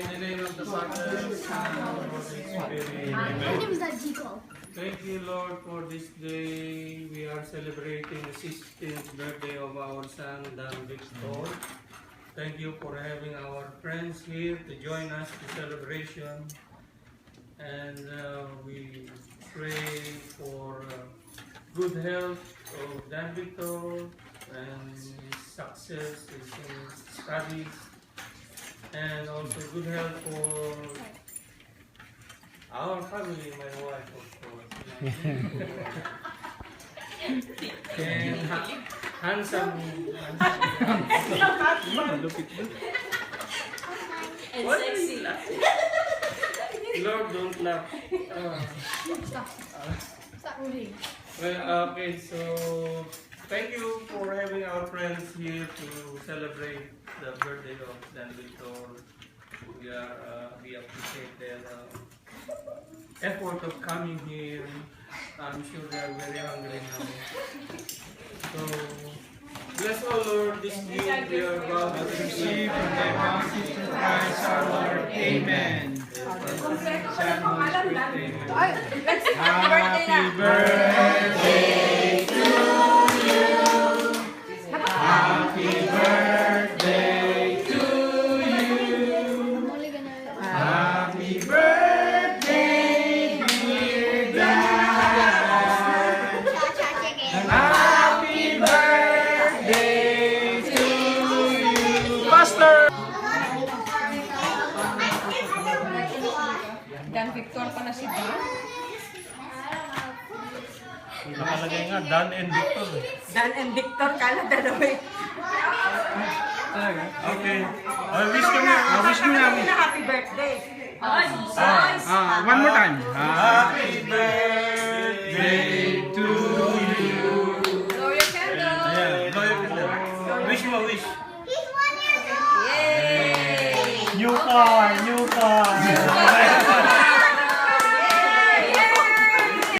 In the name of the Father, Son, and Holy Spirit. Amen. Thank you, Lord, for this day. We are celebrating the 16th birthday of our son, Dan Victor. Thank you for having our friends here to join us in celebration. And we pray for good health of Dan Victor and his success in his studies. And also good health for our family, my wife, of course. And handsome. And sexy. Lord, don't laugh. Well, okay, so thank you for having our friends here to celebrate the birthday of Dan Victor. We appreciate their effort of coming here. I'm sure they are very hungry now. So, bless all, Lord, this gift we are about to receive from thy bounty through Christ our Lord. Amen. Happy birthday to you. Happy birthday to you. Happy birthday, dear Dad. Happy birthday to you. Pastor! Dan Victor pa na si Dan. Nakalagay nga, Dan and Victor. Dan and Victor, kala dalawa eh. Okay. Wish ko na. Wish ko na. Happy birthday. One more time. Happy birthday to you. Blow your candle. Ayan, blow your candle. Wish mo, wish. Yay! New car.